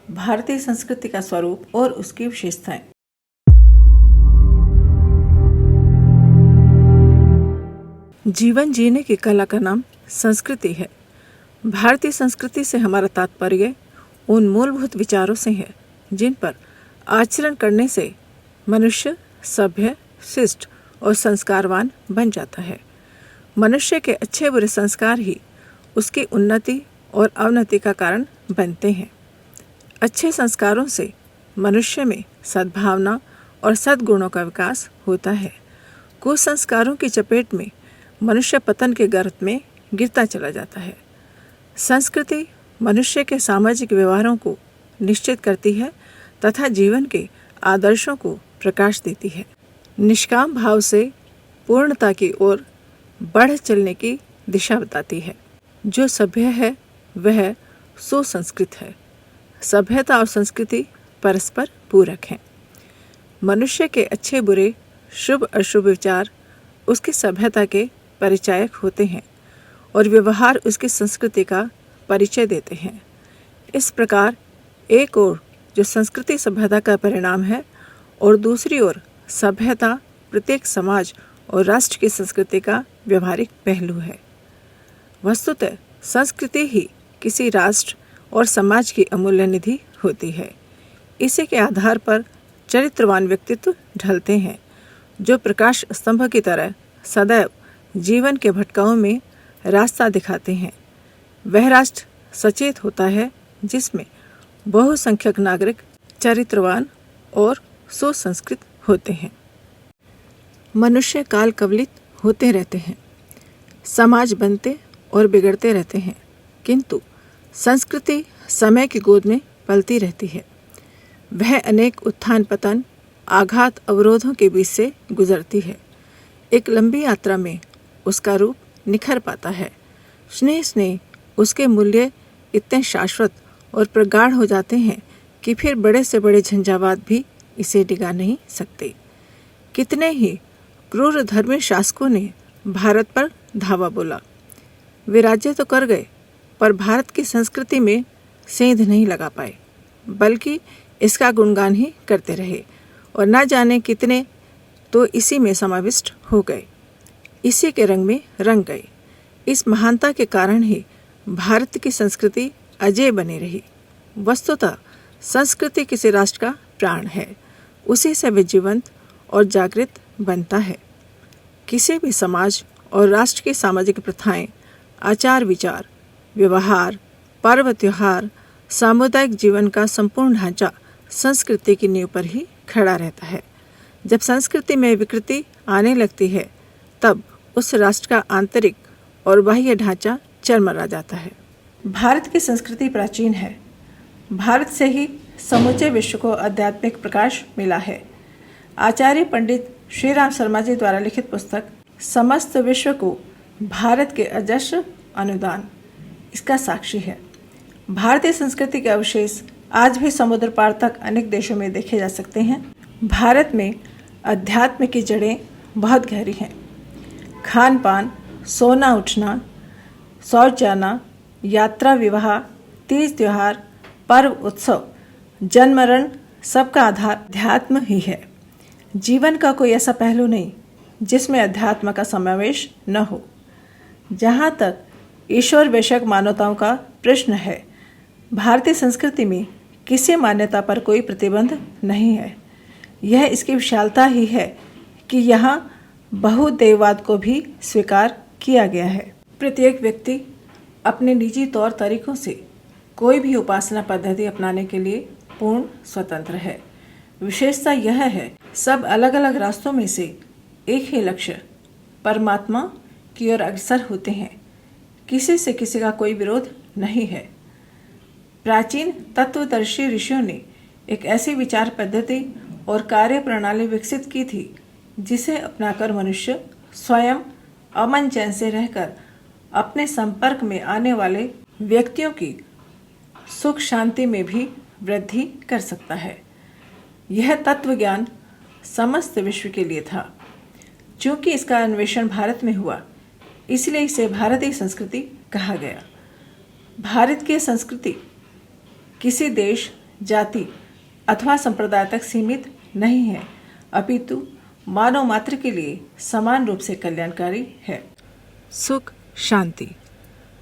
भारतीय संस्कृति का स्वरूप और उसकी विशेषताएं। जीवन जीने की कला का नाम संस्कृति है। भारतीय संस्कृति से हमारा तात्पर्य उन मूलभूत विचारों से है जिन पर आचरण करने से मनुष्य सभ्य, शिष्ट और संस्कारवान बन जाता है। मनुष्य के अच्छे बुरे संस्कार ही उसकी उन्नति और अवनति का कारण बनते हैं। अच्छे संस्कारों से मनुष्य में सद्भावना और सद्गुणों का विकास होता है। कुसंस्कारों की चपेट में मनुष्य पतन के गर्त में गिरता चला जाता है। संस्कृति मनुष्य के सामाजिक व्यवहारों को निश्चित करती है तथा जीवन के आदर्शों को प्रकाश देती है। निष्काम भाव से पूर्णता की ओर बढ़ चलने की दिशा बताती है। जो सभ्य है वह सुसंस्कृत है। सभ्यता और संस्कृति परस्पर पूरक हैं। मनुष्य के अच्छे बुरे, शुभ अशुभ विचार उसकी सभ्यता के परिचायक होते हैं और व्यवहार उसकी संस्कृति का परिचय देते हैं। इस प्रकार एक ओर जो संस्कृति सभ्यता का परिणाम है और दूसरी ओर सभ्यता प्रत्येक समाज और राष्ट्र की संस्कृति का व्यवहारिक पहलू है। वस्तुतः संस्कृति ही किसी राष्ट्र और समाज की अमूल्य निधि होती है। इसी के आधार पर चरित्रवान व्यक्तित्व ढलते हैं जो प्रकाश स्तंभ की तरह सदैव जीवन के भटकाओं में रास्ता दिखाते हैं। वह राष्ट्र सचेत होता है जिसमें बहुसंख्यक नागरिक चरित्रवान और सुसंस्कृत होते हैं। मनुष्य काल कवलित होते रहते हैं, समाज बनते और बिगड़ते रहते हैं, किंतु संस्कृति समय की गोद में पलती रहती है। वह अनेक उत्थान पतन, आघात अवरोधों के बीच से गुजरती है। एक लंबी यात्रा में उसका रूप निखर पाता है। स्नेह स्नेह उसके मूल्य इतने शाश्वत और प्रगाढ़ हो जाते हैं कि फिर बड़े से बड़े झंझावात भी इसे डिगा नहीं सकते। कितने ही क्रूर धर्मी शासकों ने भारत पर धावा बोला। वे राज्य तो कर गए पर भारत की संस्कृति में सेंध नहीं लगा पाए, बल्कि इसका गुणगान ही करते रहे और न जाने कितने तो इसी में समाविष्ट हो गए, इसी के रंग में रंग गए। इस महानता के कारण ही भारत की संस्कृति अजेय बनी रही। वस्तुतः संस्कृति किसी राष्ट्र का प्राण है, उसी से वे जीवंत और जागृत बनता है। किसी भी समाज और राष्ट्र की सामाजिक प्रथाएं, आचार विचार, व्यवहार, पर्व त्योहार, सामुदायिक जीवन का संपूर्ण ढांचा संस्कृति की नींव पर ही खड़ा रहता है। जब संस्कृति में विकृति आने लगती है तब उस राष्ट्र का आंतरिक और बाह्य ढांचा चरमरा जाता है। भारत की संस्कृति प्राचीन है। भारत से ही समूचे विश्व को आध्यात्मिक प्रकाश मिला है। आचार्य पंडित श्री राम शर्मा जी द्वारा लिखित पुस्तक समस्त विश्व को भारत के अजस्र अनुदान इसका साक्षी है। भारतीय संस्कृति के अवशेष आज भी समुद्र पार तक अनेक देशों में देखे जा सकते हैं। भारत में अध्यात्म की जड़ें बहुत गहरी हैं। खान पान, सोना उठना, शौच जाना, यात्रा, विवाह, तीज त्योहार, पर्व उत्सव, जन्म मरण सबका आधार अध्यात्म ही है। जीवन का कोई ऐसा पहलू नहीं जिसमें अध्यात्म का समावेश न हो। जहाँ तक ईश्वर बेशक मान्यताओं का प्रश्न है, भारतीय संस्कृति में किसी मान्यता पर कोई प्रतिबंध नहीं है। यह इसकी विशालता ही है कि यहाँ बहुदेववाद को भी स्वीकार किया गया है। प्रत्येक व्यक्ति अपने निजी तौर तरीकों से कोई भी उपासना पद्धति अपनाने के लिए पूर्ण स्वतंत्र है। विशेषता यह है, सब अलग अलग रास्तों में से एक ही लक्ष्य परमात्मा की ओर अग्रसर होते हैं। किसी से किसी का कोई विरोध नहीं है। प्राचीन तत्वदर्शी ऋषियों ने एक ऐसी विचार पद्धति और कार्य प्रणाली विकसित की थी जिसे अपनाकर मनुष्य स्वयं अमन चैन से रहकर अपने संपर्क में आने वाले व्यक्तियों की सुख शांति में भी वृद्धि कर सकता है। यह तत्व ज्ञान समस्त विश्व के लिए था। चूंकि इसका अन्वेषण भारत में हुआ, इसलिए इसे भारतीय संस्कृति कहा गया। भारत की संस्कृति किसी देश जाति अथवा संप्रदाय तक सीमित नहीं है, अपितु मानव मात्र के लिए समान रूप से कल्याणकारी है। सुख शांति।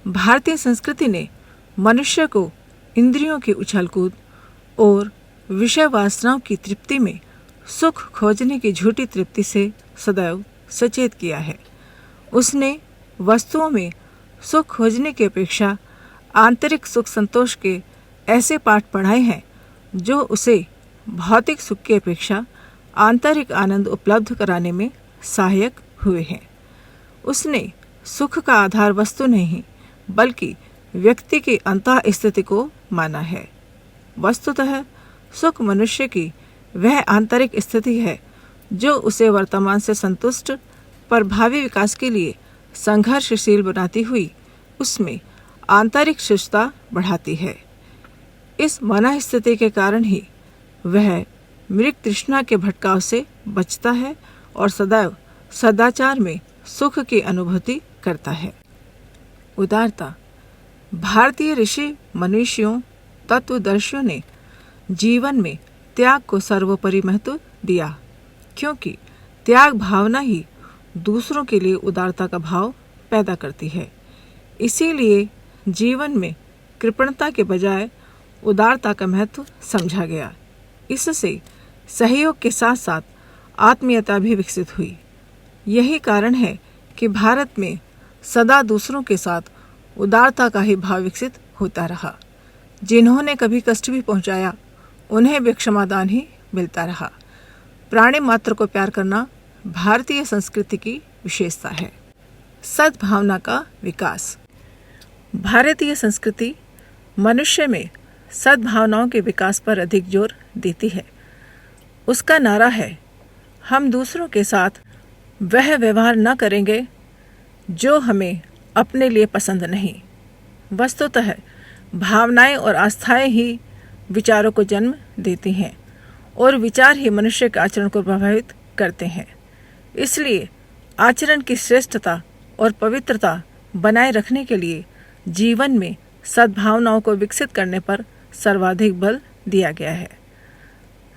भारतीय संस्कृति ने मनुष्य को इंद्रियों की उछलकूद और विषय वासनाओं की तृप्ति में सुख खोजने की झूठी तृप्ति से सदैव सचेत किया है। उसने वस्तुओं में सुख खोजने की अपेक्षा आंतरिक सुख संतोष के ऐसे पाठ पढ़ाए हैं जो उसे भौतिक सुख की अपेक्षा आंतरिक आनंद उपलब्ध कराने में सहायक हुए हैं। उसने सुख का आधार वस्तु नहीं बल्कि व्यक्ति की अंतः स्थिति को माना है। वस्तुतः सुख मनुष्य की वह आंतरिक स्थिति है जो उसे वर्तमान से संतुष्ट पर भावी विकास के लिए संघर्षशील बनाती हुई उसमें आंतरिक शुद्धता बढ़ाती है। इस मन स्थिति के कारण ही वह मृग तृष्णा के भटकाव से बचता है और सदैव सदाचार में सुख की अनुभूति करता है। उदारता। भारतीय ऋषि मनुष्यों तत्वदर्शियों ने जीवन में त्याग को सर्वोपरि महत्व दिया, क्योंकि त्याग भावना ही दूसरों के लिए उदारता का भाव पैदा करती है। इसीलिए जीवन में कृपणता के बजाय उदारता का महत्व समझा गया। इससे सहयोग के साथ साथ आत्मीयता भी विकसित हुई। यही कारण है कि भारत में सदा दूसरों के साथ उदारता का ही भाव विकसित होता रहा। जिन्होंने कभी कष्ट भी पहुंचाया उन्हें भी क्षमादान ही मिलता रहा। प्राणी मात्र को प्यार करना भारतीय संस्कृति की विशेषता है। सद्भावना का विकास। भारतीय संस्कृति मनुष्य में सद्भावनाओं के विकास पर अधिक जोर देती है। उसका नारा है, हम दूसरों के साथ वह व्यवहार न करेंगे जो हमें अपने लिए पसंद नहीं। वस्तुतः भावनाएं और आस्थाएं ही विचारों को जन्म देती हैं और विचार ही मनुष्य के आचरण को प्रभावित करते हैं। इसलिए आचरण की श्रेष्ठता और पवित्रता बनाए रखने के लिए जीवन में सद्भावनाओं को विकसित करने पर सर्वाधिक बल दिया गया है।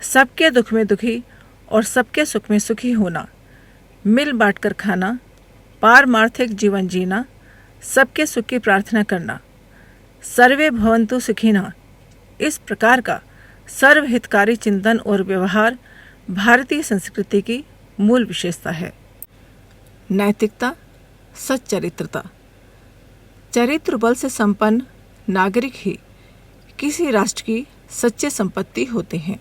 सबके दुख में दुखी और सबके सुख में सुखी होना, मिल बांटकर खाना, पारमार्थिक जीवन जीना, सबके सुख की प्रार्थना करना, सर्वे भवन्तु सुखिनः, इस प्रकार का सर्वहितकारी चिंतन और व्यवहार भारतीय संस्कृति की मूल विशेषता है। नैतिकता, सच्चरित्रता। चरित्र बल से संपन्न नागरिक ही किसी राष्ट्र की सच्चे संपत्ति होते हैं।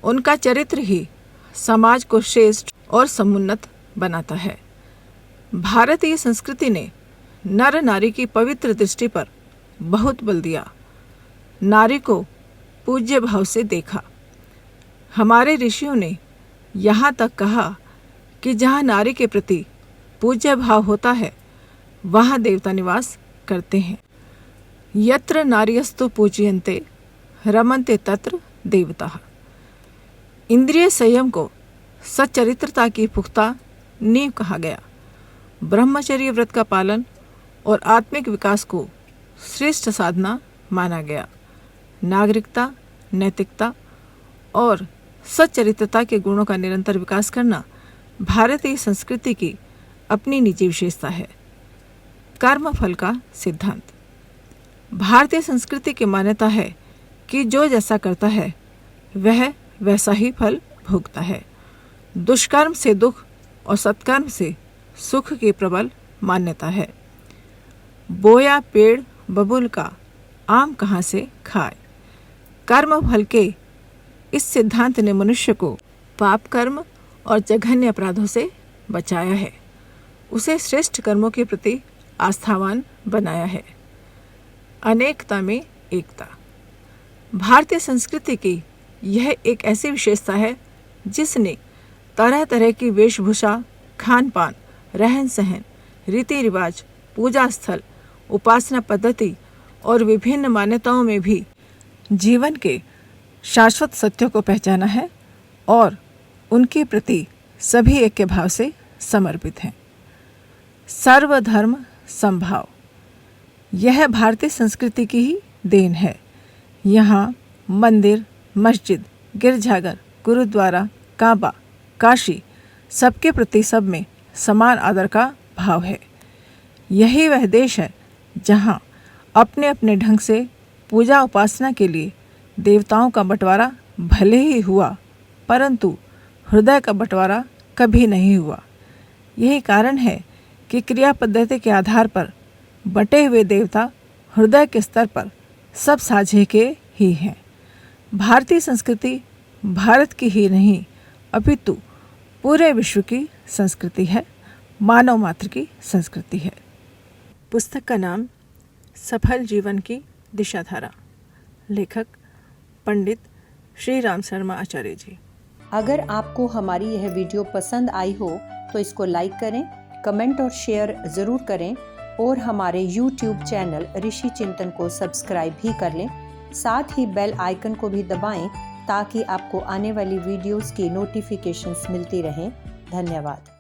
उनका चरित्र ही समाज को श्रेष्ठ और समुन्नत बनाता है। भारतीय संस्कृति ने नर नारी की पवित्र दृष्टि पर बहुत बल दिया। नारी को पूज्य भाव से देखा। हमारे ऋषियों ने यहाँ तक कहा कि जहाँ नारी के प्रति पूज्य भाव होता है वहाँ देवता निवास करते हैं। यत्र नार्यस्तु पूज्यन्ते रमन्ते तत्र देवताः। इंद्रिय संयम को सच्चरित्रता की पुख्ता नींव कहा गया। ब्रह्मचर्य व्रत का पालन और आत्मिक विकास को श्रेष्ठ साधना माना गया। नागरिकता, नैतिकता और सच्चरित्रता के गुणों का निरंतर विकास करना भारतीय संस्कृति की अपनी निजी विशेषता है। कर्मफल का सिद्धांत। भारतीय संस्कृति की मान्यता है कि जो जैसा करता है वह वैसा ही फल भोगता है। दुष्कर्म से दुख और सत्कर्म से सुख की प्रबल मान्यता है। बोया पेड़ बबूल का, आम कहाँ से खाए। कर्म फल के इस सिद्धांत ने मनुष्य को पाप कर्म और जघन्य अपराधों से बचाया है। उसे श्रेष्ठ कर्मों के प्रति आस्थावान बनाया है। अनेकता में एकता। भारतीय संस्कृति की यह एक ऐसी विशेषता है जिसने तरह तरह की वेशभूषा, खान पान, रहन सहन, रीति रिवाज, पूजा स्थल, उपासना पद्धति और विभिन्न मान्यताओं में भी जीवन के शाश्वत सत्यों को पहचाना है और उनके प्रति सभी ऐक्य भाव से समर्पित हैं। सर्वधर्म समभाव। यह भारतीय संस्कृति की ही देन है। यहाँ मंदिर, मस्जिद, गिरजाघर, गुरुद्वारा, काबा, काशी, सबके प्रति सब में समान आदर का भाव है। यही वह देश है जहाँ अपने अपने ढंग से पूजा उपासना के लिए देवताओं का बंटवारा भले ही हुआ, परंतु हृदय का बंटवारा कभी नहीं हुआ। यही कारण है कि क्रिया पद्धति के आधार पर बटे हुए देवता हृदय के स्तर पर सब साझे के ही हैं। भारतीय संस्कृति भारत की ही नहीं अपितु पूरे विश्व की संस्कृति है, मानव मात्र की संस्कृति है। पुस्तक का नाम सफल जीवन की दिशाधारा, लेखक पंडित श्री राम शर्मा आचार्य जी। अगर आपको हमारी यह वीडियो पसंद आई हो तो इसको लाइक करें, कमेंट और शेयर ज़रूर करें और हमारे YouTube चैनल ऋषि चिंतन को सब्सक्राइब भी कर लें। साथ ही बेल आइकन को भी दबाएं ताकि आपको आने वाली वीडियोस की नोटिफिकेशंस मिलती रहें। धन्यवाद।